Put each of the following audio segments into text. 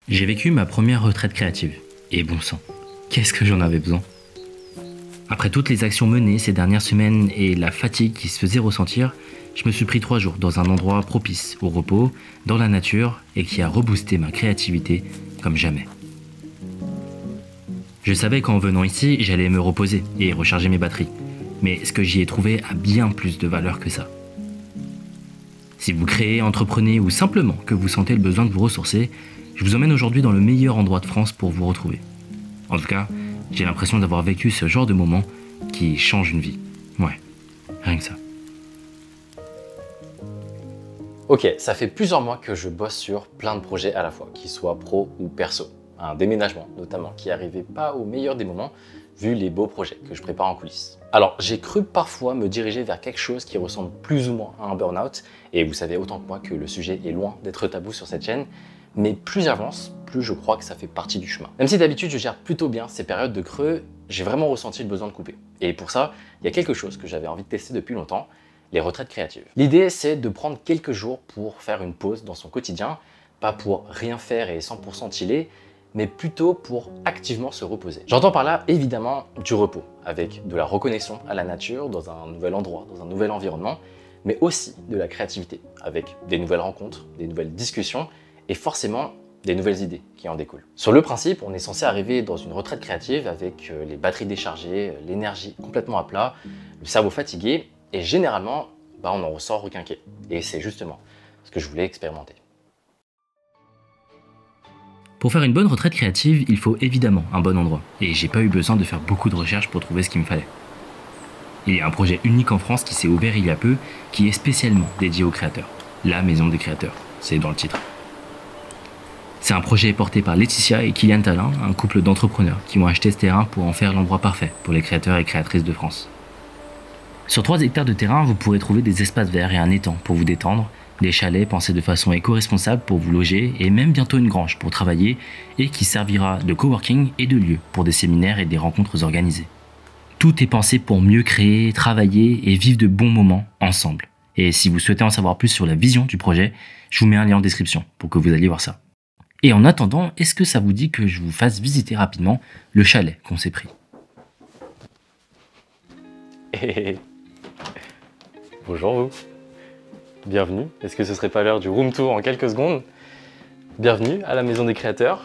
J'ai vécu ma première retraite créative. Et bon sang, qu'est-ce que j'en avais besoin? Après toutes les actions menées ces dernières semaines et la fatigue qui se faisait ressentir, je me suis pris 3 jours dans un endroit propice au repos, dans la nature, et qui a reboosté ma créativité comme jamais. Je savais qu'en venant ici, j'allais me reposer et recharger mes batteries. Mais ce que j'y ai trouvé a bien plus de valeur que ça. Si vous créez, entreprenez ou simplement que vous sentez le besoin de vous ressourcer, je vous emmène aujourd'hui dans le meilleur endroit de France pour vous retrouver. En tout cas, j'ai l'impression d'avoir vécu ce genre de moment qui change une vie. Ouais, rien que ça. Ok, ça fait plusieurs mois que je bosse sur plein de projets à la fois, qu'ils soient pro ou perso. Un déménagement notamment, qui n'arrivait pas au meilleur des moments, vu les beaux projets que je prépare en coulisses. Alors, j'ai cru parfois me diriger vers quelque chose qui ressemble plus ou moins à un burn-out, et vous savez autant que moi que le sujet est loin d'être tabou sur cette chaîne, mais plus j'avance, plus je crois que ça fait partie du chemin. Même si d'habitude je gère plutôt bien ces périodes de creux, j'ai vraiment ressenti le besoin de couper. Et pour ça, il y a quelque chose que j'avais envie de tester depuis longtemps, les retraites créatives. L'idée, c'est de prendre quelques jours pour faire une pause dans son quotidien, pas pour rien faire et 100% chiller, mais plutôt pour activement se reposer. J'entends par là évidemment du repos, avec de la reconnexion à la nature, dans un nouvel endroit, dans un nouvel environnement, mais aussi de la créativité, avec des nouvelles rencontres, des nouvelles discussions, et forcément des nouvelles idées qui en découlent. Sur le principe, on est censé arriver dans une retraite créative avec les batteries déchargées, l'énergie complètement à plat, le cerveau fatigué, et généralement, on en ressort requinqué. Et c'est justement ce que je voulais expérimenter. Pour faire une bonne retraite créative, il faut évidemment un bon endroit. Et j'ai pas eu besoin de faire beaucoup de recherches pour trouver ce qu'il me fallait. Il y a un projet unique en France qui s'est ouvert il y a peu, qui est spécialement dédié aux créateurs. La Maison des Créateurs, c'est dans le titre. C'est un projet porté par Laetitia et Kylian Talin, un couple d'entrepreneurs qui ont acheté ce terrain pour en faire l'endroit parfait pour les créateurs et créatrices de France. Sur 3 hectares de terrain, vous pourrez trouver des espaces verts et un étang pour vous détendre, des chalets pensés de façon éco-responsable pour vous loger et même bientôt une grange pour travailler et qui servira de coworking et de lieu pour des séminaires et des rencontres organisées. Tout est pensé pour mieux créer, travailler et vivre de bons moments ensemble. Et si vous souhaitez en savoir plus sur la vision du projet, je vous mets un lien en description pour que vous alliez voir ça. Et en attendant, est-ce que ça vous dit que je vous fasse visiter rapidement le chalet qu'on s'est pris? Bonjour vous, bienvenue. Est-ce que ce serait pas l'heure du room tour en quelques secondes? Bienvenue à la Maison des Créateurs.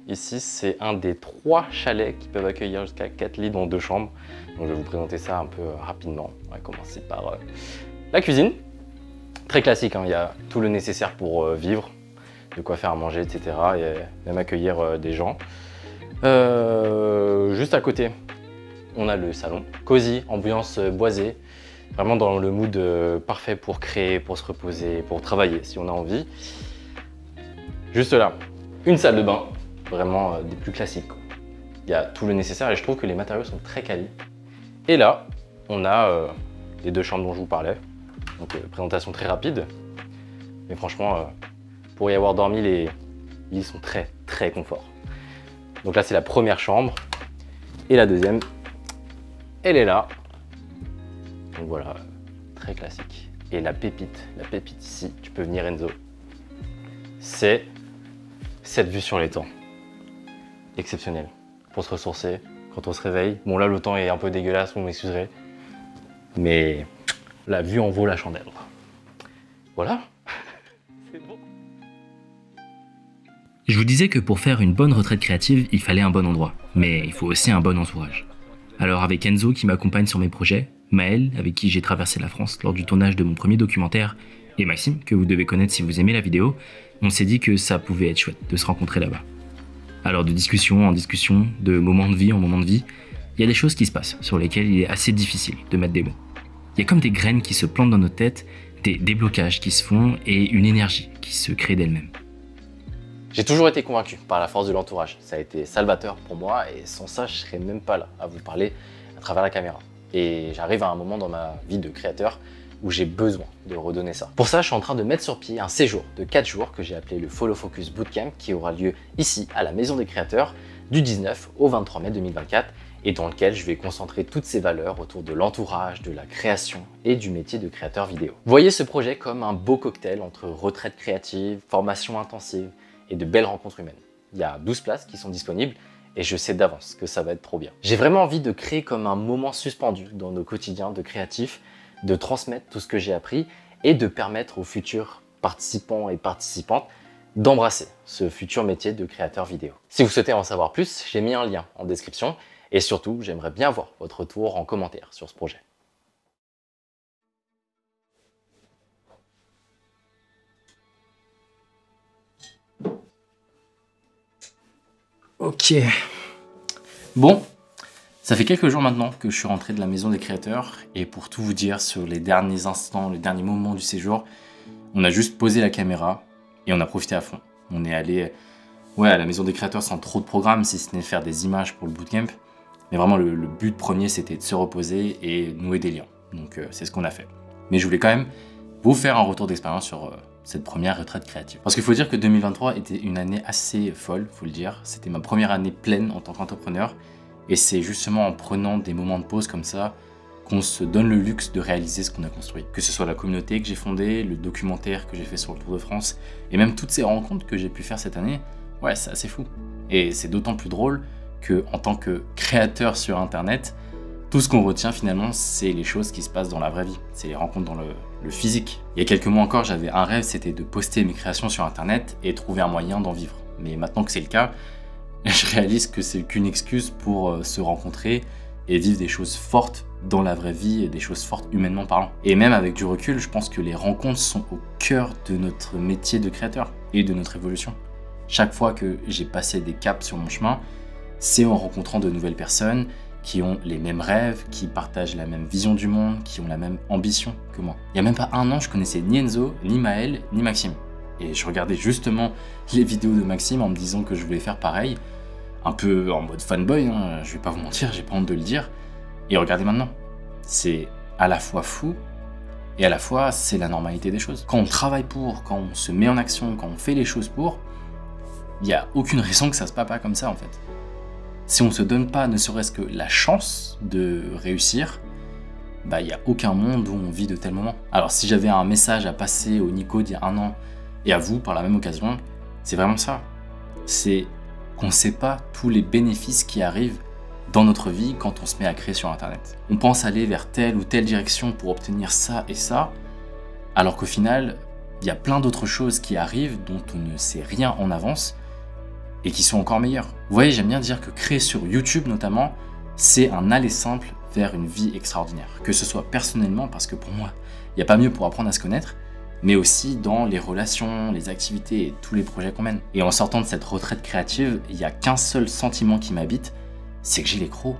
Ici, c'est un des 3 chalets qui peuvent accueillir jusqu'à 4 lits dans 2 chambres. Donc je vais vous présenter ça un peu rapidement. On va commencer par la cuisine. Très classique, hein. Il y a tout le nécessaire pour vivre, de quoi faire à manger, etc. Et même accueillir des gens. Juste à côté, on a le salon. Cosy, ambiance boisée. Vraiment dans le mood parfait pour créer, pour se reposer, pour travailler si on a envie. Juste là, une salle de bain. Vraiment des plus classiques. Il y a tout le nécessaire et je trouve que les matériaux sont très quali. Et là, on a les 2 chambres dont je vous parlais. Donc présentation très rapide. Mais franchement, pour y avoir dormi, les lits sont très confort. Donc là, c'est la première chambre. Et la deuxième, elle est là. Donc voilà, très classique. Et la pépite ici, tu peux venir Enzo, c'est cette vue sur l'étang. Exceptionnel. Pour se ressourcer, quand on se réveille. Bon là, le temps est un peu dégueulasse, vous m'excuserez. Mais la vue en vaut la chandelle. Voilà. C'est bon. Je vous disais que pour faire une bonne retraite créative, il fallait un bon endroit. Mais il faut aussi un bon entourage. Alors avec Enzo qui m'accompagne sur mes projets, Maël, avec qui j'ai traversé la France lors du tournage de mon premier documentaire, et Maxime, que vous devez connaître si vous aimez la vidéo, on s'est dit que ça pouvait être chouette de se rencontrer là-bas. Alors de discussion en discussion, de moment de vie en moment de vie, il y a des choses qui se passent sur lesquelles il est assez difficile de mettre des mots. Il y a comme des graines qui se plantent dans notre tête, des déblocages qui se font et une énergie qui se crée d'elle-même. J'ai toujours été convaincu par la force de l'entourage. Ça a été salvateur pour moi et sans ça, je serais même pas là à vous parler à travers la caméra. Et j'arrive à un moment dans ma vie de créateur où j'ai besoin de redonner ça. Pour ça, je suis en train de mettre sur pied un séjour de 4 jours que j'ai appelé le Follow Focus Bootcamp qui aura lieu ici à la Maison des Créateurs du 19 au 23 mai 2024 et dans lequel je vais concentrer toutes ces valeurs autour de l'entourage, de la création et du métier de créateur vidéo. Voyez ce projet comme un beau cocktail entre retraite créative, formation intensive et de belles rencontres humaines. Il y a 12 places qui sont disponibles et je sais d'avance que ça va être trop bien. J'ai vraiment envie de créer comme un moment suspendu dans nos quotidiens de créatifs, de transmettre tout ce que j'ai appris et de permettre aux futurs participants et participantes d'embrasser ce futur métier de créateur vidéo. Si vous souhaitez en savoir plus, j'ai mis un lien en description et surtout, j'aimerais bien voir votre retour en commentaire sur ce projet. Ok. Bon, ça fait quelques jours maintenant que je suis rentré de la maison des créateurs et pour tout vous dire, sur les derniers instants, les derniers moments du séjour, on a juste posé la caméra et on a profité à fond. On est allé à la maison des créateurs sans trop de programme, si ce n'est faire des images pour le bootcamp. Mais vraiment, le but premier, c'était de se reposer et nouer des liens. Donc c'est ce qu'on a fait. Mais je voulais quand même vous faire un retour d'expérience sur cette première retraite créative. Parce qu'il faut dire que 2023 était une année assez folle, faut le dire. C'était ma première année pleine en tant qu'entrepreneur. Et c'est justement en prenant des moments de pause comme ça qu'on se donne le luxe de réaliser ce qu'on a construit. Que ce soit la communauté que j'ai fondée, le documentaire que j'ai fait sur le Tour de France, et même toutes ces rencontres que j'ai pu faire cette année, ouais, c'est assez fou. Et c'est d'autant plus drôle que, en tant que créateur sur Internet, tout ce qu'on retient finalement, c'est les choses qui se passent dans la vraie vie. C'est les rencontres dans le physique. Il y a quelques mois encore, j'avais un rêve, c'était de poster mes créations sur Internet et trouver un moyen d'en vivre. Mais maintenant que c'est le cas, je réalise que c'est qu'une excuse pour se rencontrer et vivre des choses fortes dans la vraie vie, et des choses fortes humainement parlant. Et même avec du recul, je pense que les rencontres sont au cœur de notre métier de créateur et de notre évolution. Chaque fois que j'ai passé des caps sur mon chemin, c'est en rencontrant de nouvelles personnes qui ont les mêmes rêves, qui partagent la même vision du monde, qui ont la même ambition que moi. Il n'y a même pas un an, je connaissais ni Enzo, ni Maël, ni Maxime. Et je regardais justement les vidéos de Maxime en me disant que je voulais faire pareil, un peu en mode fanboy, hein, je vais pas vous mentir, j'ai pas honte de le dire. Et regardez maintenant, c'est à la fois fou et à la fois c'est la normalité des choses. Quand on travaille pour, quand on se met en action, quand on fait les choses pour, il n'y a aucune raison que ça se passe pas comme ça en fait. Si on ne se donne pas ne serait-ce que la chance de réussir, bah il n'y a aucun monde où on vit de tels moments. Alors si j'avais un message à passer au Nico d'il y a un an et à vous par la même occasion, c'est vraiment ça. C'est qu'on ne sait pas tous les bénéfices qui arrivent dans notre vie quand on se met à créer sur Internet. On pense aller vers telle ou telle direction pour obtenir ça et ça, alors qu'au final, il y a plein d'autres choses qui arrivent dont on ne sait rien en avance et qui sont encore meilleures. Vous voyez, j'aime bien dire que créer sur YouTube notamment, c'est un aller simple vers une vie extraordinaire. Que ce soit personnellement, parce que pour moi, il n'y a pas mieux pour apprendre à se connaître, mais aussi dans les relations, les activités et tous les projets qu'on mène. Et en sortant de cette retraite créative, il n'y a qu'un seul sentiment qui m'habite, c'est que j'ai les crocs.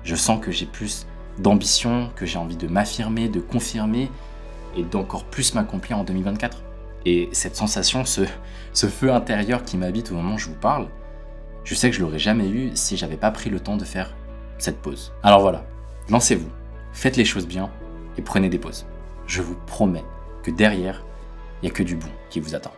Je sens que j'ai plus d'ambition, que j'ai envie de m'affirmer, de confirmer et d'encore plus m'accomplir en 2024. Et cette sensation, ce feu intérieur qui m'habite au moment où je vous parle, je sais que je l'aurais jamais eu si j'avais pas pris le temps de faire cette pause. Alors voilà, lancez-vous, faites les choses bien et prenez des pauses. Je vous promets que derrière, il n'y a que du bon qui vous attend.